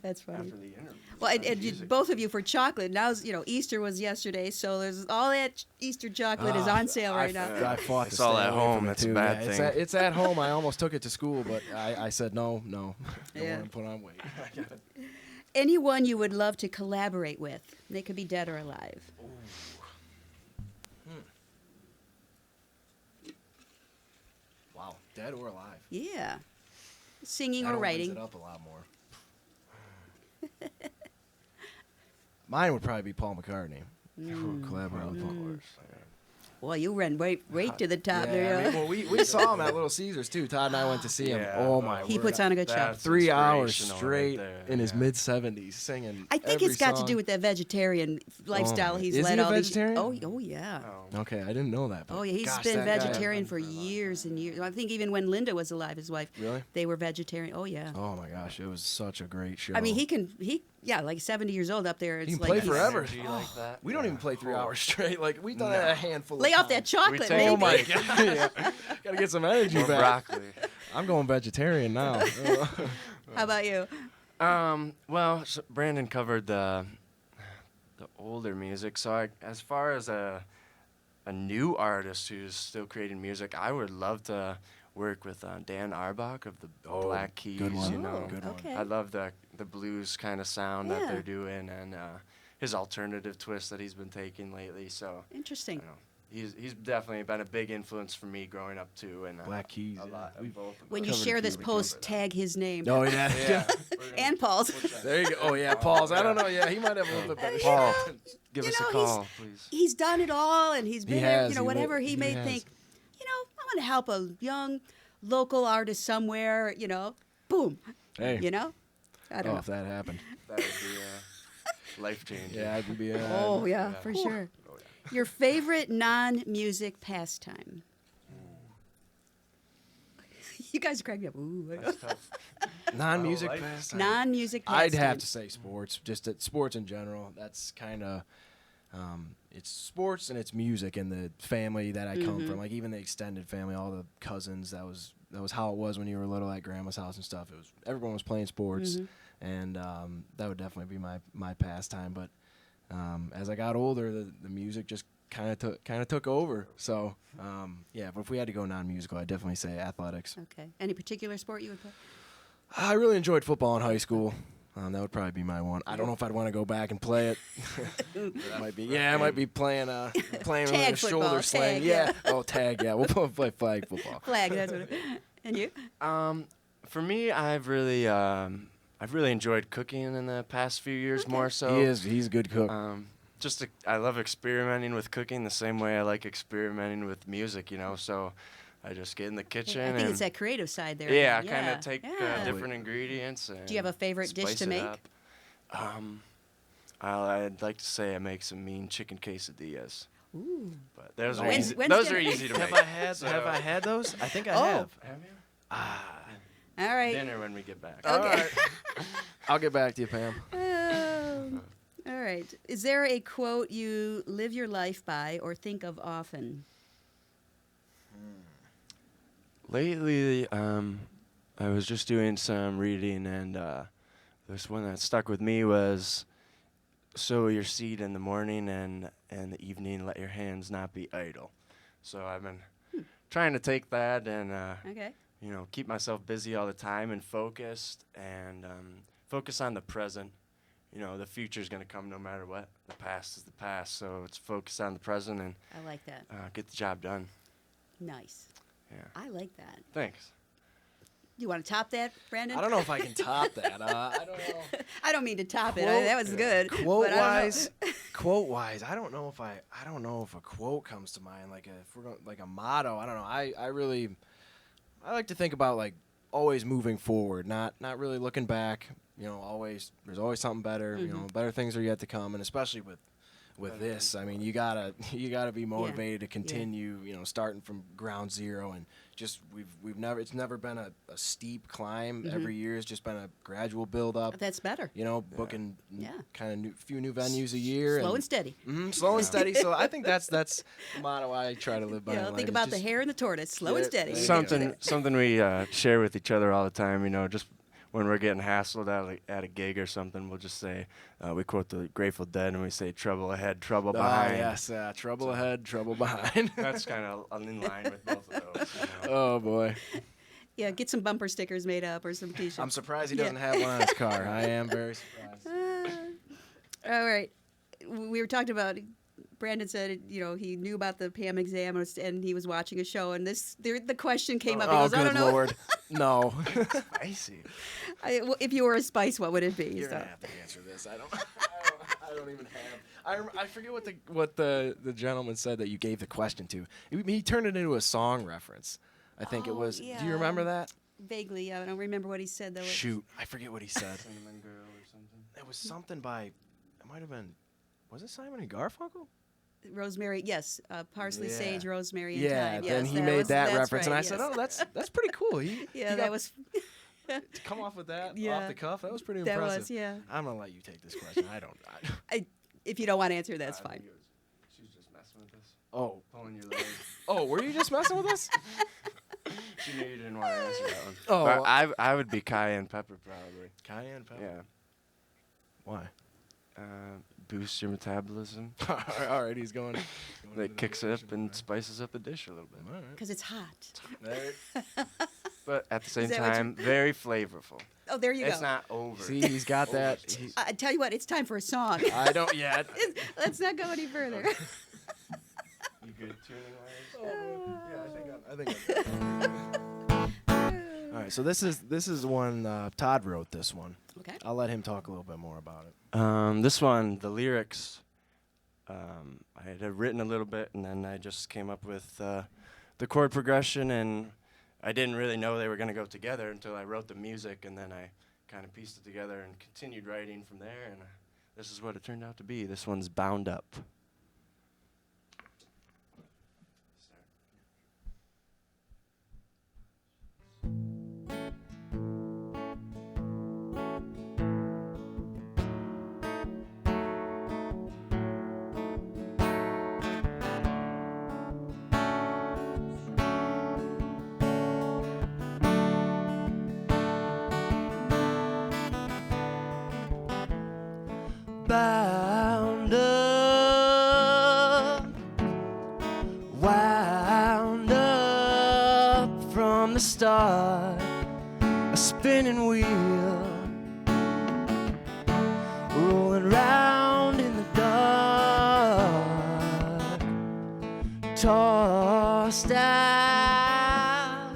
That's funny. After the interview. Well, and both of you for chocolate. Now, Easter was yesterday, so there's all that Easter chocolate is on sale right now. I fought It's to all stay at away home, from it, that's a too. bad Yeah, thing. It's at home. I almost took it to school, but I said no. Don't Yeah. want to put on weight. Anyone you would love to collaborate with? They could be dead or alive. Wow, dead or alive? Yeah. Singing That or opens writing. it up a lot more. Mine would probably be Paul McCartney. Collaborate with Paul. Well, you ran right to the top Yeah, there. I mean, well, we saw him at Little Caesars too. Todd and I went to see him. Yeah. Oh my He word. puts on a good show. That's 3 hours inspirational straight right there, in his yeah. mid-70s singing. I think every it's got to song. do with that vegetarian lifestyle he's Is led he a all vegetarian? these. Oh yeah. Oh. Okay, I didn't know that. But Oh yeah, he's gosh, been that guy- vegetarian for years and years. I think even when Linda was alive, his wife, Really? they were vegetarian. Oh yeah. Oh my gosh, it was such a great show. I mean, yeah, like 70 years old up there. It's can like play he's- forever. Energy like that. we don't Yeah. even play 3 Cool. hours straight. Like we've done No. it a handful. Lay of off that times. chocolate, take- maybe. Oh my god! Yeah. Gotta get some energy Or back. broccoli. I'm going vegetarian now. How about you? Well, so Brandon covered the older music. So as far as a new artist who's still creating music, I would love to work with Dan Arbach of the Black Keys. good one. You know, Good one. Okay. I love the blues kind of sound Yeah. that they're doing and his alternative twist that he's been taking lately. So Interesting. you know, he's definitely been a big influence for me growing up too. And Black Keys. a yeah. lot of both of When them. you covered share a this few post, tag his name. Oh yeah. Yeah. And Paul's. There you go. Oh yeah, Paul's. I don't know. Yeah, he might have a little bit better. Paul, shot. give you us know, a call, please. He's done it all, and he's been, has, you know, he whatever will- he he may has. think. You know, I want to help a young local artist somewhere. You know, boom. Hey. You know, I don't Oh, know. if that happened. That would be life changing. Yeah, I'd be. Oh yeah, Yeah. for sure. Oh, yeah. Your favorite non-music pastime? You guys are cracking up. Ooh. That's tough. Non-music Oh, I- pastime. Non-music pastime. I'd have to say sports. Just sports in general. That's kind of. It's sports and it's music and the family that I come from. Like even the extended family, all the cousins. That was how it was when you were little at grandma's house and stuff. It was everyone was playing sports, and that would definitely be my pastime. But as I got older, the music just kind of took over. So yeah, but if we had to go non-musical, I'd definitely say athletics. Okay. Any particular sport you would play? I really enjoyed football in high school. That would probably be my one. I don't know if I'd want to go back and play it. It might be. Yeah, I might be playing with Tag a football, shoulder sling. tag, Yeah. yeah. Oh, tag. Yeah, we'll play flag football. Flag. That's what. And you? For me, I've really enjoyed cooking in the past few years more so. He's a good cook. I love experimenting with cooking the same way I like experimenting with music, you know. So I just get in the kitchen I think and it's that creative side there. yeah, kind of take yeah. different ingredients. And Do you have a favorite dish spice to it make? up. I'd like to say I make some mean chicken quesadillas, Ooh. but those are When's- easy. when's Those dinner? are easy to make. Have I had those? I think I Oh. have. Have you? All right. Dinner when we get back. All right. I'll get back to you, Pam. All right. Is there a quote you live your life by or think of often? Lately, I was just doing some reading, and this one that stuck with me was, "Sow your seed in the morning, and in the evening, let your hands not be idle." So I've been trying to take that and Okay. you know, keep myself busy all the time and focused, and focus on the present. You know, the future's gonna come no matter what. The past is the past, so it's focus on the present and I like that. get the job done. Nice. Yeah. I like that. Thanks. You want to top that, Brandon? I don't know if I can top that. I don't know. I don't mean to top it. Quote- That was good. Quote but I don't know. wise, I don't know if a quote comes to mind. Like if we're going like a motto. I don't know. I like to think about like always moving forward, not really looking back. You know, there's always something better. You know, better things are yet to come, and especially with this, I mean, you gotta be motivated to continue. You know, starting from ground zero, and just it's never been a steep climb. Every year has just been a gradual build up. That's better. You know, booking Yeah. kind of few new venues a year. Slow and steady. Slow and steady. So I think that's the motto I try to live by. You in know, life. think It's about the just- hare and the tortoise. Slow and Yeah, steady. there you go. Something we share with each other all the time. You know, just when we're getting hassled at a gig or something, we'll just say, we quote the Grateful Dead and we say, "Trouble ahead, trouble behind." Yes, trouble ahead, trouble behind. That's kind of in line with both of those. You know? Oh boy, Yeah, get some bumper stickers made up or some t-shirts. I'm surprised he Yeah. doesn't have one on his car. I am very surprised. All right. We were talking about, Brandon said, you know, he knew about the Pam exam and he was watching a show, and the question came up. He Oh, goes, I don't good know. lord, no. Spicy. Well, if you were a spice, what would it be? You're So- gonna have to answer this. I I don't even have. I forget what the gentleman said that you gave the question to. He turned it into a song reference. I think it was. Yeah. Do you remember that? Vaguely, I don't remember what he said though. Shoot, I forget what he said. Cinnamon Girl or something. It was something by. It might have been. Was it Simon and Garfunkel? Rosemary, yes, parsley, Yeah. sage, rosemary, and Yeah. thyme. Then Yes, he made that that's reference, and I right, said, yes. "Oh, that's pretty cool." He Yeah, he that got was. to come off with that Yeah. off the cuff. That was pretty That impressive. was, yeah. I'm gonna let you take this question. I don't. If you don't want to answer, that's I fine. think she's just messing with us. Oh, Pulling your leg. oh, were you just messing with us? She knew you didn't want to answer that one. Oh, But I would be cayenne pepper probably. Cayenne pepper. Yeah. Why? Boosts your metabolism. All right, he's going. That kicks it up and spices up the dish a little bit. All right. Because it's hot. But at the same that what you- time, very flavorful. Oh, there you It's go. not over. See, he's got that. I tell you what, it's time for a song. I don't yet. Let's not go any further. You good tuning wise? Yeah, I think I'm. All right, so this is one Todd wrote. This one. Okay. I'll let him talk a little bit more about it. This one, the lyrics, I had written a little bit, and then I just came up with the chord progression, and I didn't really know they were going to go together until I wrote the music, and then I kind of pieced it together and continued writing from there, and this is what it turned out to be. This one's Bound Up. Bound up, wound up from the start, a spinning wheel, rolling round in the dark, tossed out,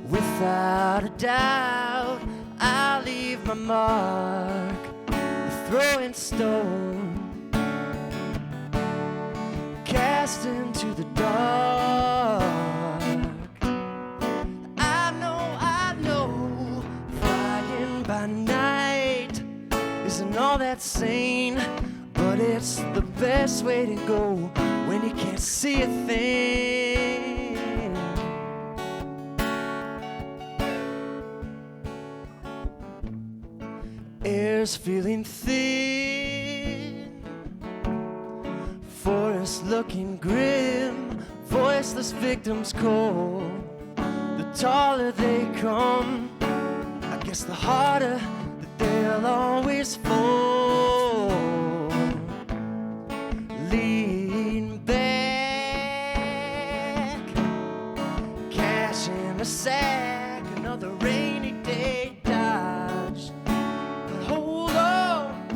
without a doubt, I'll leave my mark. Throwing stone, cast into the dark. I know, flying by night isn't all that sane, but it's the best way to go when you can't see a thing. Air's feeling thin, forest looking grim, voiceless victims cold. The taller they come, I guess the harder that they'll always fall. Lean back, cash in a sack, another rainy day dodge. Hold on,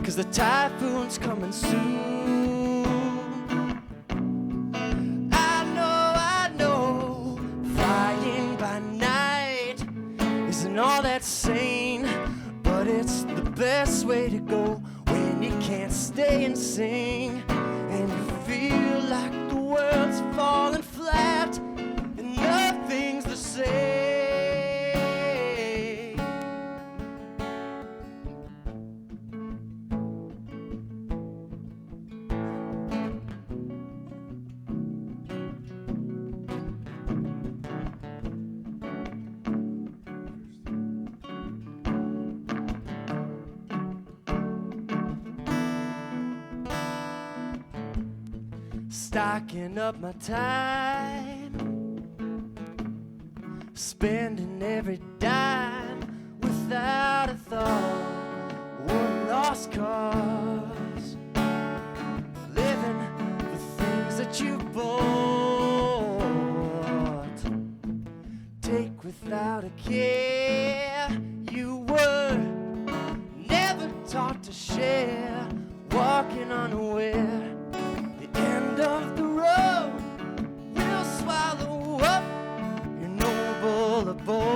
'cause the typhoon's coming soon. I know, flying by night isn't all that sane, but it's the best way to go when you can't stay and sing, and you feel like the world's falling flat and nothing's the same. Stocking up my time, spending every dime without a thought. One lost cause, living for things that you bought. Take without a care, you were never taught to share, walking unaware. End of the road will swallow up your noble abode.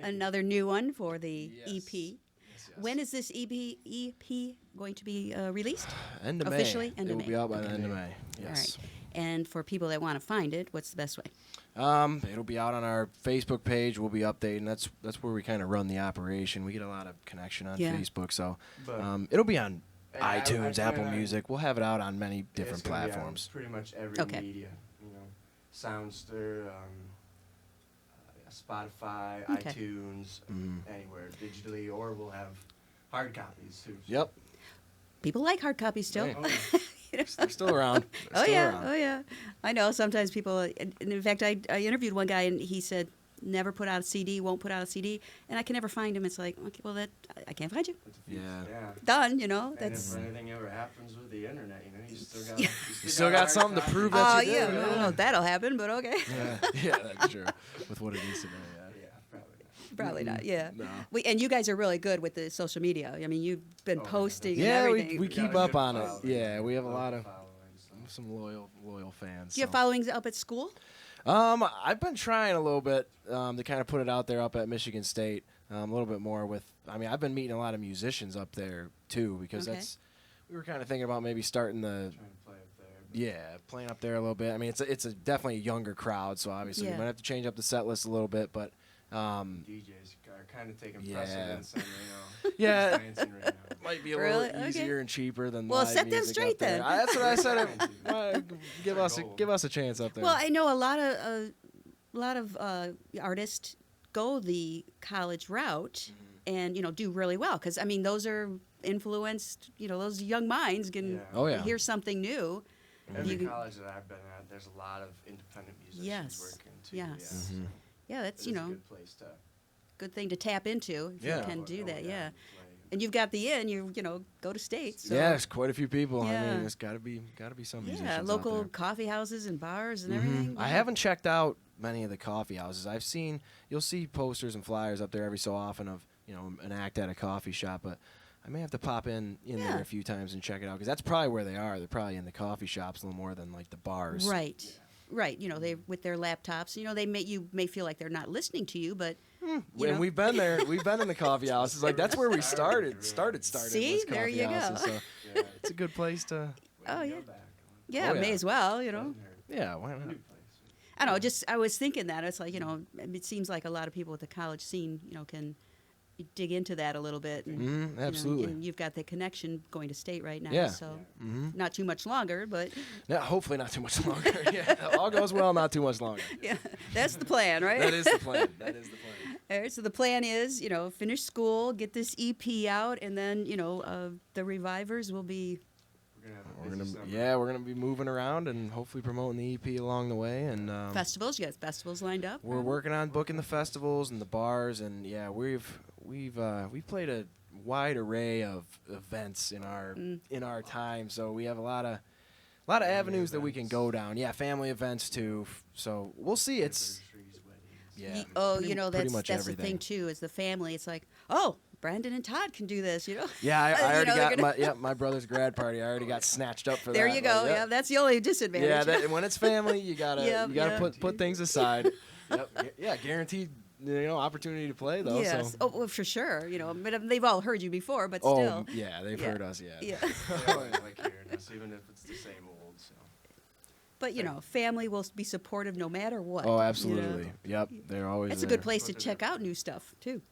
Another new one for the EP. Yes, When is this EP going to be released? End of Officially? May. End It of will May. be out by the Okay. end of May. All Yes. right. And for people that want to find it, what's the best way? It'll be out on our Facebook page. We'll be updating. That's where we kind of run the operation. We get a lot of connection on Yeah. Facebook, so But it'll be on I iTunes, plan Apple on- Music. We'll have it out on many different it's gonna be on platforms. pretty much every Okay. media, Soundster, Spotify, Okay. iTunes, Mhm. anywhere digitally, or we'll have hard copies too. Yep, People like hard copies still. Hey. Oh, yeah. You know? they're still around. They're Oh still yeah, around. oh yeah. I know sometimes people, and in fact, I interviewed one guy and he said, never put out a CD, won't put out a CD, and I can never find him. It's like, okay, well, I can't find you. That's a few- Yeah. yeah. Done, you know. And That's. if anything ever happens with the internet, you still got Yeah. You still got hard something to copy. prove that Oh you yeah, did, I don't know if that'll happen, but okay. Yeah, that's true. With what it is today, Yeah, probably not. Probably not. Yeah. No. And you guys are really good with the social media. I mean, you've been Oh, yeah, posting Yeah, and we everything. we got keep a up good on it. following. Yeah, we have a Local lot of following, so. some loyal fans. Do you have so. followings up at school? I've been trying a little bit to kind of put it out there up at Michigan State a little bit more with. I mean, I've been meeting a lot of musicians up there too because Okay. we were kind of thinking about maybe starting the Trying to play up there. but playing up there a little bit. I mean, it's a definitely a younger crowd, so obviously Yeah. we might have to change up the set list a little bit, but DJs are kind of taking Yeah. precedence and Yeah. dancing right now. might be a Really? little Okay. easier and cheaper than Well, live set them music up straight there. then. That's what I said. Trying to. Give That's us our goal. give us a chance up there. Well, I know a lot of artists go the college route and do really well because I mean those are influenced. Those young minds can Yeah. Oh, yeah. hear something new. Every You- college that I've been at, there's a lot of independent musicians Yes. working too. Yes. Yeah. Mhm. Yeah, that's It's a good place to good thing to tap into if Yeah. you can do that. Yeah. play. And you've got the in. You go to states. So. Yeah, there's quite a few people. I Yeah. mean, there's got to be some musicians Yeah, out local there. coffee houses and bars and Mhm. everything. I yeah. haven't checked out many of the coffee houses. You'll see posters and flyers up there every so often of an act at a coffee shop, but I may have to pop in Yeah. there a few times and check it out because that's probably where they are. They're probably in the coffee shops a little more than like the bars. Right. Right. They with their laptops. You may feel like they're not listening to you, but you And know. we've been there. We've been in the coffee houses. Like that's where we started. Started. See? was There coffee you go. houses, So Yeah. it's a good place to. Oh, Way to yeah. go back. yeah, Oh, may yeah. as well. Doesn't hurt. Yeah, why not? New place. I don't know. I was thinking that it's like it seems like a lot of people at the college scene can dig into that a little bit. And, Mhm, absolutely. and you've got the connection going to state right now. Yeah. So hmm not too much longer, but Yeah, hopefully not too much longer. Yeah, all goes well, not too much longer. yeah, that's the plan, right? That is the plan. That is the plan. All right, so the plan is, finish school, get this EP out, and then, the Revivors will be. We're gonna have a busy summer. We're gonna be moving around and hopefully promoting the EP along the way. And Festivals. You got festivals lined up? we're working on booking the festivals and the bars. And yeah, we've played a wide array of events in our time. So we have a lot of avenues that we can go down. Yeah, family events too. So we'll see. It's Anniversaries, weddings. yeah. Pretty pretty much that's the everything. thing too. Is the family? It's like, oh, Brandon and Todd can do this. Yeah, I You already know, they're got my brother's grad party. I already got snatched up for There that. you go. Like, Yeah, that's the only disadvantage. Yeah, and when it's family, you gotta Yep, yep. put things aside. Yep. Yeah, guaranteed opportunity to play though. Yes. So. Oh, well, for sure. But they've all heard you before, but Oh still. yeah, they've Yeah. heard us. Yeah. Yeah. They always like hearing us, even if it's the same old. So. But family will be supportive no matter what. Oh, absolutely. Yep, they're always. It's a there. good place to What they're check there out new stuff too.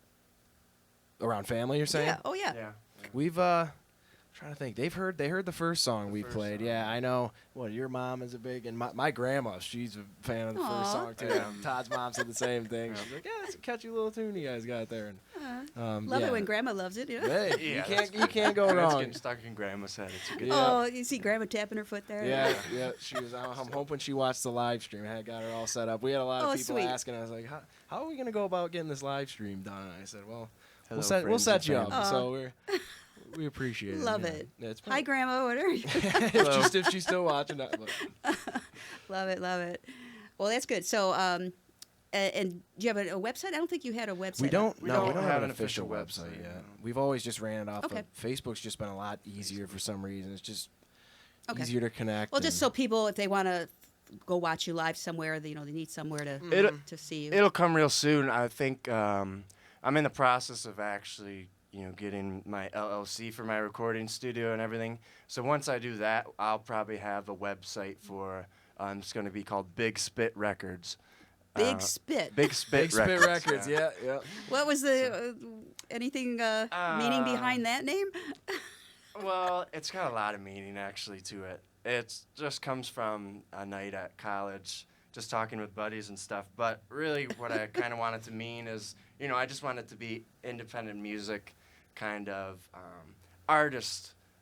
Around family, you're saying? Yeah. Oh yeah. Yeah. We've trying to think. They heard the first song we first played. song. Yeah, I know. What your mom is a big and my grandma, she's a fan of the Aw. first song too. Yeah. Todd's mom said the same thing. Yeah. She's like, yeah, it's a catchy little tune you guys got there. And, Love yeah. it when Grandma loves it. Hey, you Yeah, can't go That's wrong. getting stuck in Grandma's head. It's a good. Yeah. Oh, you see Grandma tapping her foot there. Yeah, yeah. She was. I'm hoping she watched the live stream. I had got her all set up. We had a lot Oh, of people sweet. asking. I was like, how are we gonna go about getting this live stream done? And I said, well, Hello, we'll friends set and you up. family. So we appreciate it. Love yeah. it. Yeah, it's Hi, Grandma. Whatever. if she's still watching that. Love it. Love it. Well, that's good. So, and do you have a website? I don't think you had a website. We don't. We No, we don't don't have have an an official official website website, yet. no. We've always just ran it off. Okay. Of Facebook's just been a lot easier for some reason. It's just Okay. easier to connect. Well, just and- so people, if they want to go watch you live somewhere, they need somewhere to It'll to see you. it'll come real soon. I think I'm in the process of actually, getting my LLC for my recording studio and everything. So once I do that, I'll probably have a website for. It's going to be called Big Spit Records. Big Spit. Big Spit Big Spit Records. Records, yeah, yeah. What was the anything meaning behind that name? Well, it's got a lot of meaning actually to it. It just comes from a night at college, just talking with buddies and stuff. But really, what I kind of wanted to mean is, I just wanted to be independent music, kind of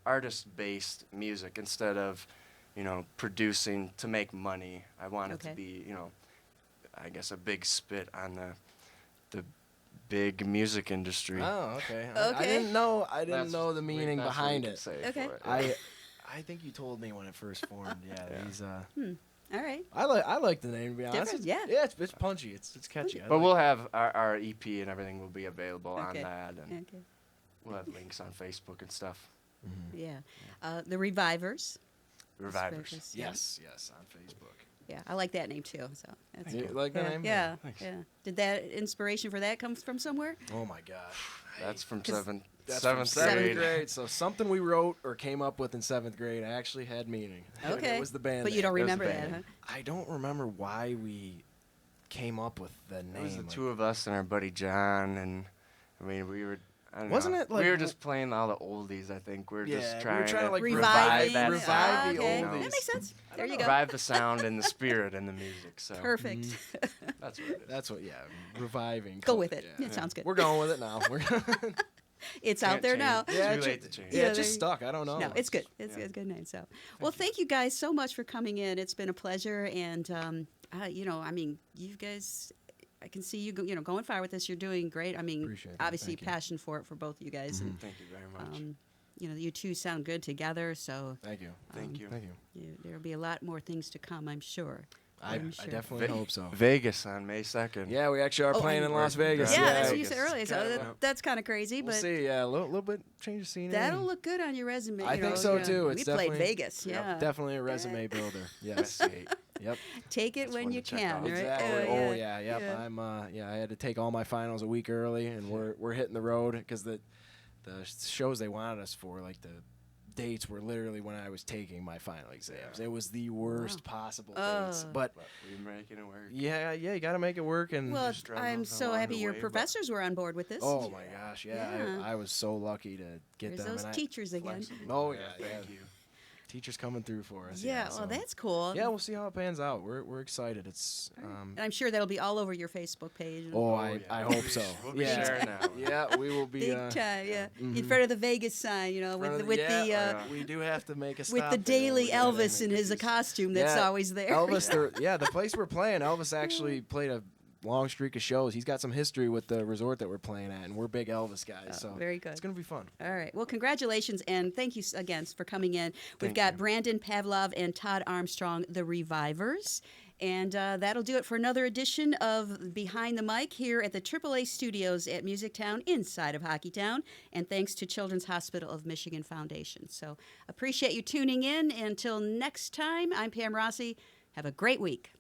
artist-based music instead of, producing to make money. I wanted to be, I guess a big spit on the big music industry. Oh, okay. Okay. I didn't know the meaning That's what behind you can it. say Okay. for it. I think you told me when it first formed. Yeah, Yeah. these. All right. I like the name, to be honest. Different, yeah. Yeah, it's punchy. It's catchy. I But like we'll have our EP and everything will be available Okay. on that, and Okay. we'll have links on Facebook and stuff. Yeah. The Revivors. Revivers. Revivers, Yes, on Facebook. Yeah, I like that name too. So that's You cool. like that Yeah, name? yeah, Thanks. yeah. Did that inspiration for that come from somewhere? Oh my gosh. That's from 'Cause That's seventh from grade. grade. So something we wrote or came up with in 7th grade actually had meaning. Okay. It was the band. But you don't name. It was the remember that, band huh? name. I don't remember why we came up with the It name. was the like- two of us and our buddy John, and I mean we were. I don't Wasn't know. it like we were w- just playing all the oldies? I think we were Yeah, just we trying, were trying to, like, Reviving. that revive sound, the okay. you know, oldies. That makes sense. There you go. revive the sound and the spirit and the music. So Perfect. that's what it is. That's what. Yeah, reviving. Go with it. Yeah. It sounds good. We're going with it now. It's out Can't there change. now. It's Yeah, too it late ju- to change. Yeah, Yeah, it just there- stuck. I don't know. No, it's good. It's a good name. So, well, thank you guys so much for coming in. It's been a pleasure, and I mean, you guys, I can see you, going far with this. You're doing great. I mean, Appreciate it. obviously, Thank you. passion for it for both of you guys, Thank you very much. and you two sound good together. So, Thank you. Thank you. Thank you. there'll be a lot more things to come, I'm sure. I I'm sure. definitely hope so. Vegas on May 2nd. Yeah, we actually are Oh, playing in we're- Las Vegas. Yeah, Yeah, that's what you Vegas. said earlier. So Kinda, that's kind of crazy, We'll but see. Yeah, a little bit change of scenery. that'll look good on your resume. I you think know, so yeah. too. We It's played definitely- Vegas. Yep, Yeah, Definitely a resume builder. Yes. Westgate. Yep. take it That's when one you to check can. off. Right? Exactly. Oh, Oh yeah. Yep. yeah. I'm. I had to take all my finals a week early, and we're hitting the road because the shows they wanted us for, like the dates were literally when I was taking my final exams. Yeah. It was the worst possible Oh. dates. But But we're making it work. yeah, you got to make it work. And Well, struggled I'm so along happy the your way, but- professors were on board with this. oh my gosh, yeah, Yeah. I was so lucky to get There's them. those and teachers again. Flexible. Oh, yeah, Thank yeah. you. Teachers coming through for us. Yeah, so. well, that's cool. Yeah, we'll see how it pans out. We're excited. It's And I'm sure that'll be all over your Facebook page. oh, Oh, I yeah. hope so. We'll be yeah, sharing that one. yeah, we will be Big time, yeah. In front of the Vegas sign, we do have to make a stop with the there. daily We gotta Elvis in make a his decent- costume that's Yeah, always there. Elvis, the place we're playing, Elvis actually played a long streak of shows. He's got some history with the resort that we're playing at, and we're big Elvis guys. Oh, So very good. It's gonna be fun. All right. Well, congratulations, and thank you again for coming in. We've Thank got you. Brandon Pavlov and Todd Armstrong, the Revivors. And that'll do it for another edition of Behind the Mic here at the AAA Studios at Music Town inside of Hockeytown. And thanks to Children's Hospital of Michigan Foundation. So appreciate you tuning in. Until next time, I'm Pam Rossi. Have a great week.